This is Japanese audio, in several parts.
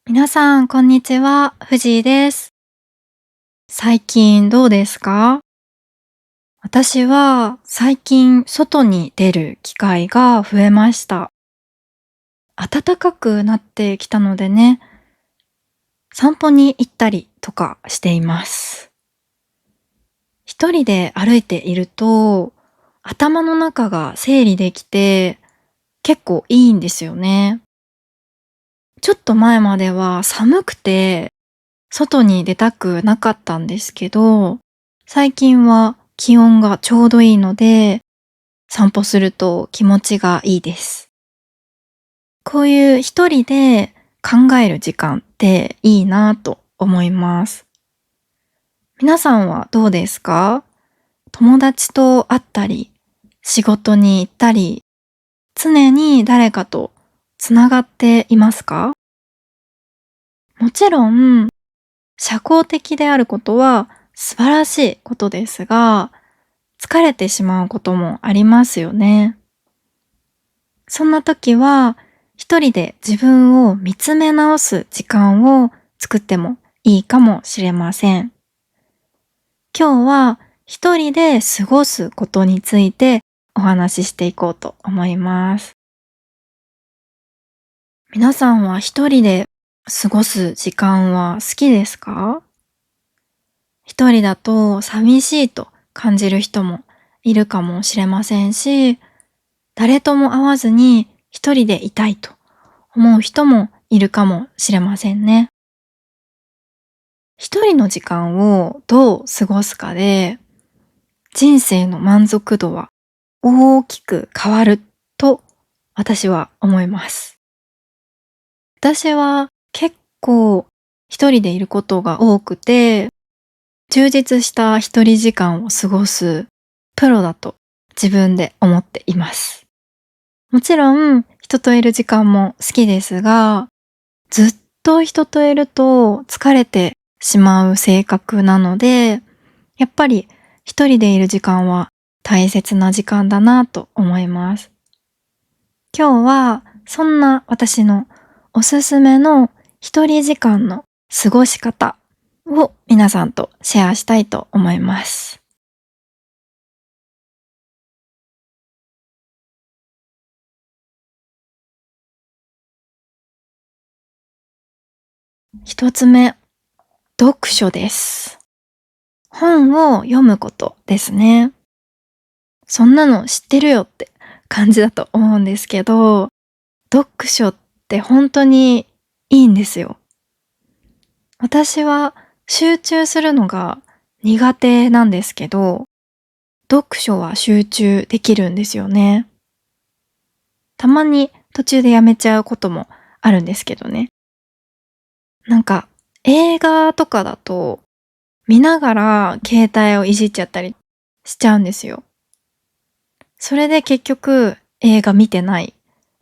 皆さん、こんにちは。藤井です。最近どうですか？私は最近外に出る機会が増えました。暖かくなってきたのでね、散歩に行ったりとかしています。一人で歩いていると、頭の中が整理できて、結構いいんですよね。ちょっと前までは寒くて外に出たくなかったんですけど、最近は気温がちょうどいいので、散歩すると気持ちがいいです。こういう一人で考える時間っていいなぁと思います。皆さんはどうですか？友達と会ったり、仕事に行ったり、常に誰かとつながっていますか？もちろん社交的であることは素晴らしいことですが、疲れてしまうこともありますよね。そんな時は、一人で自分を見つめ直す時間を作ってもいいかもしれません。今日は一人で過ごすことについてお話ししていこうと思います。皆さんは一人で過ごす時間は好きですか？一人だと寂しいと感じる人もいるかもしれませんし、誰とも会わずに一人でいたいと思う人もいるかもしれませんね。一人の時間をどう過ごすかで、人生の満足度は大きく変わると私は思います。私は結構一人でいることが多くて、充実した一人時間を過ごすプロだと自分で思っています。もちろん人といる時間も好きですが、ずっと人といると疲れてしまう性格なので、やっぱり一人でいる時間は大切な時間だなと思います。今日はそんな私のおすすめの一人時間の過ごし方を皆さんとシェアしたいと思います。一つ目、読書です。本を読むことですね。そんなの知ってるよって感じだと思うんですけど、読書って本当にいいんですよ。私は集中するのが苦手なんですけど、読書は集中できるんですよね。たまに途中でやめちゃうこともあるんですけどね。なんか映画とかだと見ながら携帯をいじっちゃったりしちゃうんですよ。それで結局映画見てない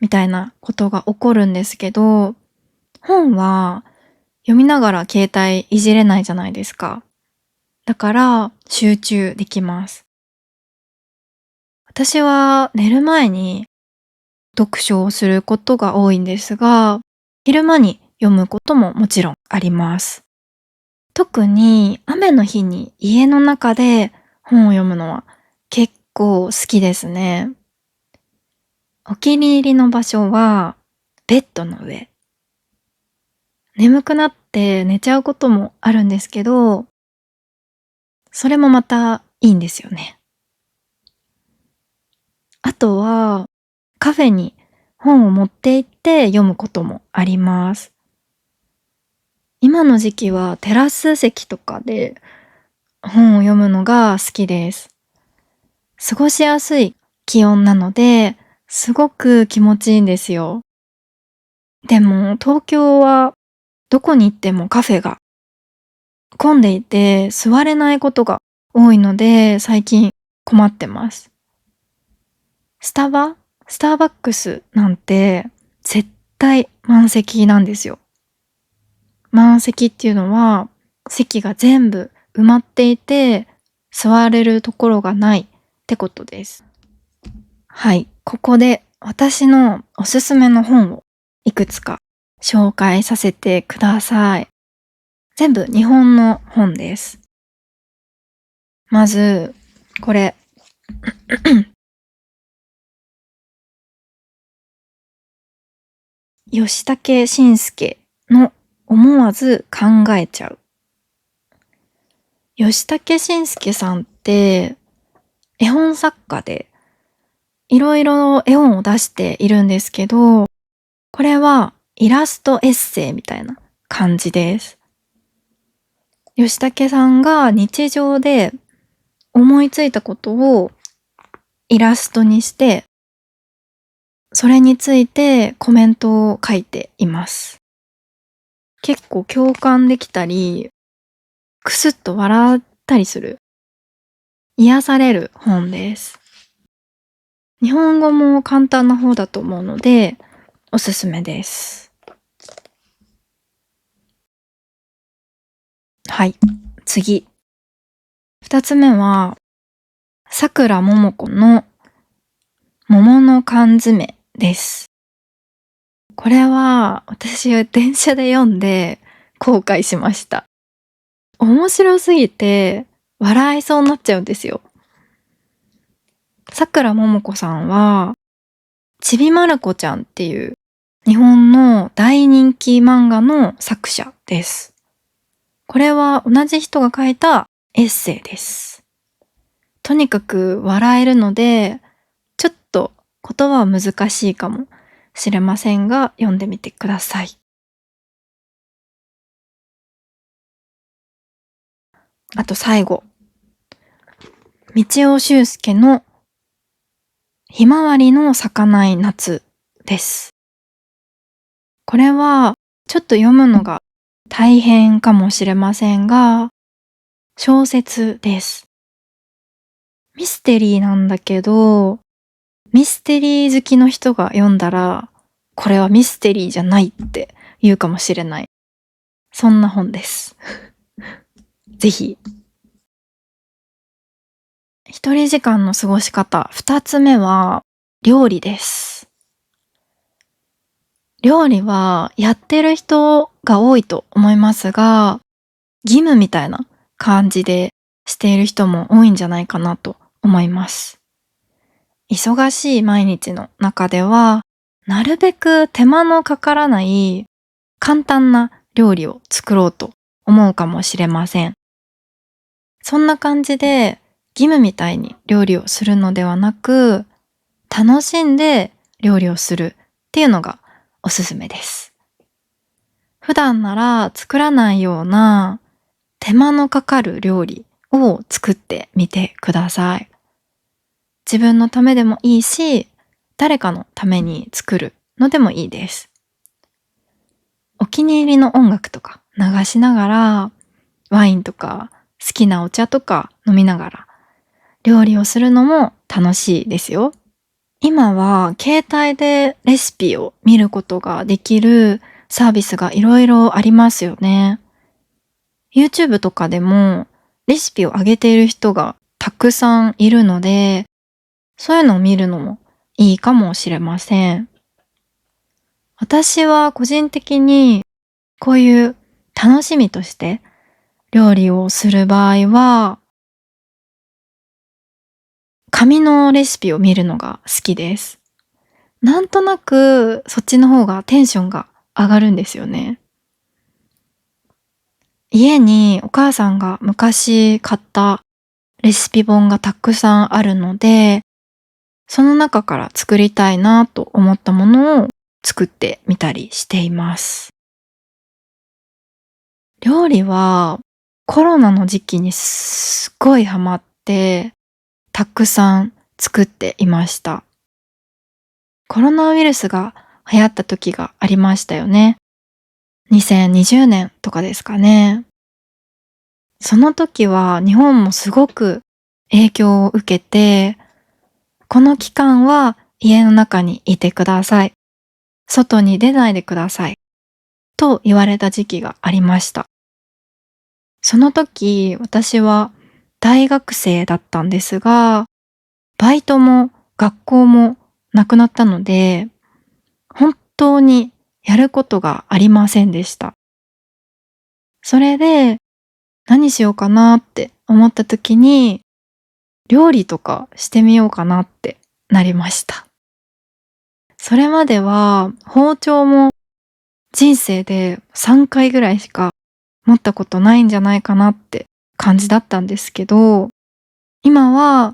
みたいなことが起こるんですけど、本は読みながら携帯いじれないじゃないですか。だから集中できます。私は寝る前に読書をすることが多いんですが、昼間に読むことももちろんあります。特に雨の日に家の中で本を読むのは結構好きですね。お気に入りの場所はベッドの上。眠くなって寝ちゃうこともあるんですけど、それもまたいいんですよね。あとはカフェに本を持って行って読むこともあります。今の時期はテラス席とかで本を読むのが好きです。過ごしやすい気温なので、すごく気持ちいいんですよ。でも東京はどこに行ってもカフェが混んでいて座れないことが多いので、最近困ってます。スタバスターバックスなんて絶対満席なんですよ。満席っていうのは、席が全部埋まっていて、座れるところがないってことです。はい、ここで私のおすすめの本をいくつか紹介させてください。全部日本の本です。まず、これ。吉武慎介の思わず考えちゃう。吉武慎介さんって絵本作家でいろいろ絵本を出しているんですけど、これはイラストエッセイみたいな感じです。吉武さんが日常で思いついたことをイラストにして、それについてコメントを書いています。結構共感できたり、くすっと笑ったりする、癒される本です。日本語も簡単な方だと思うので、おすすめです。はい、次。二つ目は、さくらももこの桃の缶詰です。これは私は電車で読んで後悔しました。面白すぎて笑いそうになっちゃうんですよ。さくらももこさんは、ちびまる子ちゃんっていう日本の大人気漫画の作者です。これは同じ人が書いたエッセイです。とにかく笑えるので、ちょっと言葉は難しいかもしれませんが、読んでみてください。あと最後。道尾修介のひまわりの咲かない夏です。これはちょっと読むのが大変かもしれませんが、小説です。ミステリーなんだけど、ミステリー好きの人が読んだら、これはミステリーじゃないって言うかもしれない。そんな本です。ぜひ。一人時間の過ごし方。二つ目は、料理です。料理はやってる人が多いと思いますが、義務みたいな感じでしている人も多いんじゃないかなと思います。忙しい毎日の中では、なるべく手間のかからない簡単な料理を作ろうと思うかもしれません。そんな感じで義務みたいに料理をするのではなく、楽しんで料理をするっていうのがおすすめです。普段なら作らないような手間のかかる料理を作ってみてください。自分のためでもいいし、誰かのために作るのでもいいです。お気に入りの音楽とか流しながら、ワインとか好きなお茶とか飲みながら料理をするのも楽しいですよ。今は携帯でレシピを見ることができるサービスがいろいろありますよね。YouTube とかでもレシピを上げている人がたくさんいるので、そういうのを見るのもいいかもしれません。私は個人的にこういう楽しみとして料理をする場合は、紙のレシピを見るのが好きです。なんとなくそっちの方がテンションが上がるんですよね。家にお母さんが昔買ったレシピ本がたくさんあるので、その中から作りたいなと思ったものを作ってみたりしています。料理はコロナの時期にすっごいハマって、たくさん作っていました。コロナウイルスが流行った時がありましたよね。2020年とかですかね。その時は日本もすごく影響を受けて、この期間は家の中にいてください。外に出ないでください。と言われた時期がありました。その時、私は大学生だったんですが、バイトも学校もなくなったので、本当にやることがありませんでした。それで、何しようかなって思った時に、料理とかしてみようかなってなりました。それまでは包丁も人生で3回ぐらいしか持ったことないんじゃないかなって感じだったんですけど、今は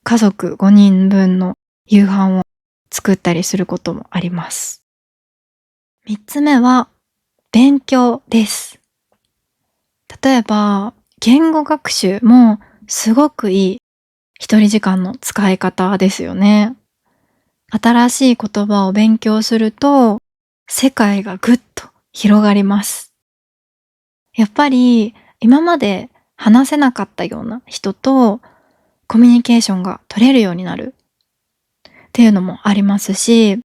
家族5人分の夕飯を作ったりすることもあります。3つ目は勉強です。例えば、言語学習もすごくいい一人時間の使い方ですよね。新しい言葉を勉強すると、世界がぐっと広がります。やっぱり、今まで話せなかったような人とコミュニケーションが取れるようになるっていうのもありますし、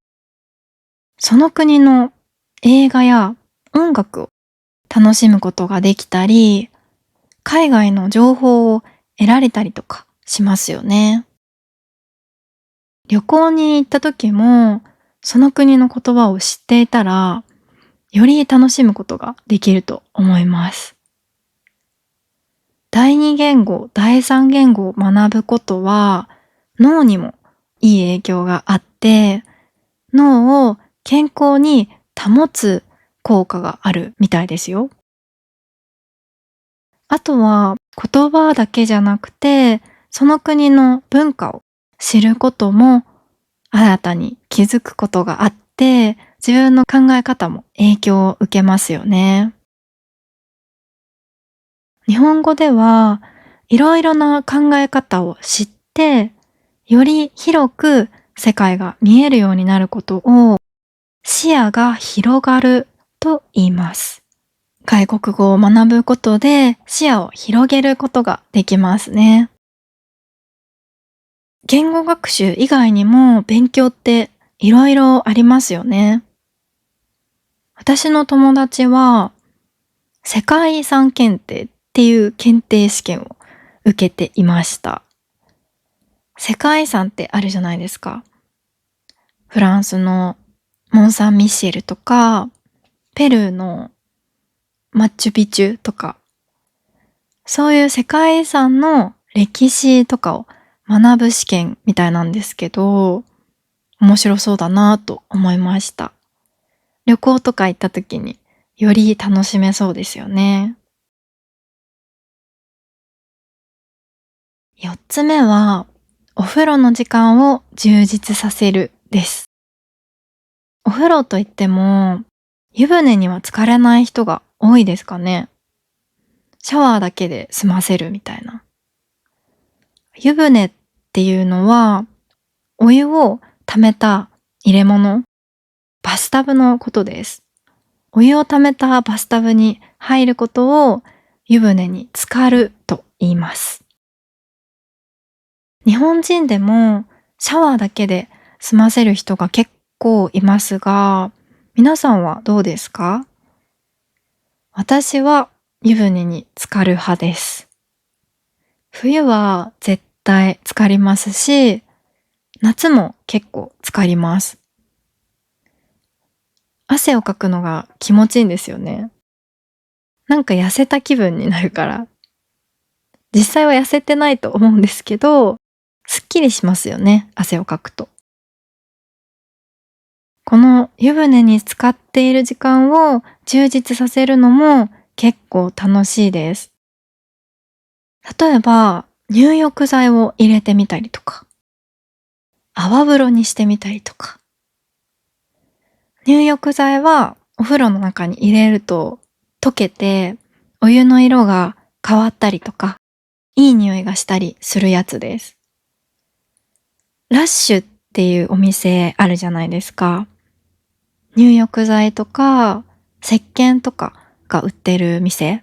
その国の映画や音楽を楽しむことができたり、海外の情報を得られたりとかしますよね。旅行に行った時も、その国の言葉を知っていたら、より楽しむことができると思います。第二言語、第三言語を学ぶことは、脳にもいい影響があって、脳を健康に保つ効果があるみたいですよ。あとは言葉だけじゃなくて、その国の文化を知ることも新たに気づくことがあって、自分の考え方も影響を受けますよね。日本語ではいろいろな考え方を知って、より広く世界が見えるようになることを視野が広がると言います。外国語を学ぶことで視野を広げることができますね。言語学習以外にも勉強っていろいろありますよね。私の友達は世界遺産検定っていう検定試験を受けていました。世界遺産ってあるじゃないですか。フランスのモン・サン・ミシェルとか、ペルーのマチュピチュとか、そういう世界遺産の歴史とかを学ぶ試験みたいなんですけど、面白そうだなと思いました。旅行とか行った時により楽しめそうですよね。4つ目は、お風呂の時間を充実させるです。お風呂といっても、湯船には浸かれない人が多いですかね。シャワーだけで済ませるみたいな。湯船っていうのは、お湯を溜めた入れ物、バスタブのことです。お湯を溜めたバスタブに入ることを湯船に浸かると言います。日本人でもシャワーだけで済ませる人が結構いますが、皆さんはどうですか？私は湯船に浸かる派です。冬は絶対浸かりますし、夏も結構浸かります。汗をかくのが気持ちいいんですよね。なんか痩せた気分になるから。実際は痩せてないと思うんですけど、すっきりしますよね、汗をかくと。この湯船に浸かっている時間を充実させるのも結構楽しいです。例えば、入浴剤を入れてみたりとか、泡風呂にしてみたりとか。入浴剤はお風呂の中に入れると溶けてお湯の色が変わったりとか、いい匂いがしたりするやつです。ラッシュっていうお店あるじゃないですか。入浴剤とか石鹸とかが売ってる店。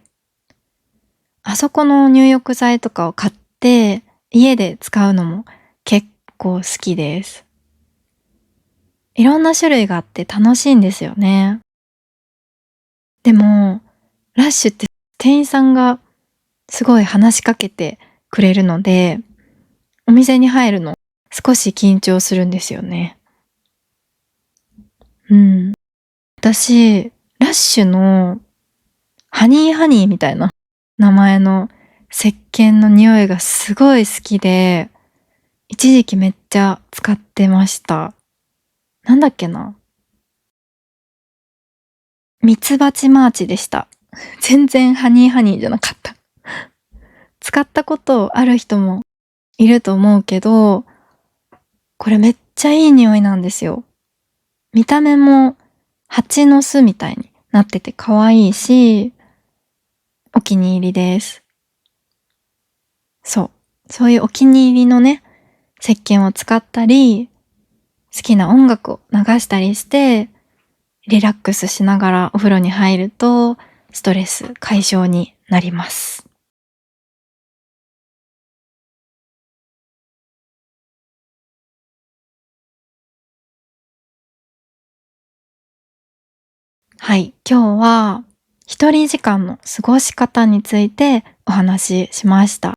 あそこの入浴剤とかを買って家で使うのも結構好きです。いろんな種類があって楽しいんですよね。でも、ラッシュって店員さんがすごい話しかけてくれるので、お店に入るの少し緊張するんですよね。うん。私、ラッシュのハニーハニーみたいな名前の石鹸の匂いがすごい好きで、一時期めっちゃ使ってました。なんだっけな。ミツバチマーチでした。全然ハニーハニーじゃなかった。使ったことある人もいると思うけど、これめっちゃいい匂いなんですよ。見た目も蜂の巣みたいになってて可愛いし、お気に入りです。そう。そういうお気に入りのね、石鹸を使ったり、好きな音楽を流したりして、リラックスしながらお風呂に入ると、ストレス解消になります。はい。今日は、一人時間の過ごし方についてお話ししました。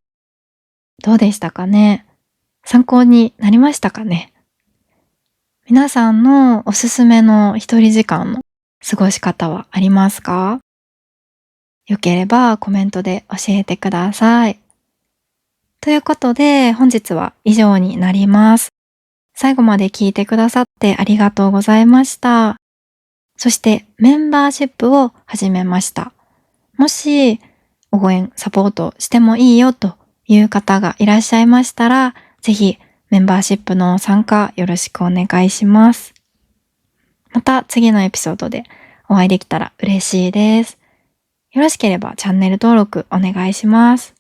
どうでしたかね？参考になりましたかね？皆さんのおすすめの一人時間の過ごし方はありますか？よければコメントで教えてください。ということで、本日は以上になります。最後まで聞いてくださってありがとうございました。そしてメンバーシップを始めました。もし応援サポートしてもいいよという方がいらっしゃいましたら、ぜひメンバーシップの参加よろしくお願いします。また次のエピソードでお会いできたら嬉しいです。よろしければチャンネル登録お願いします。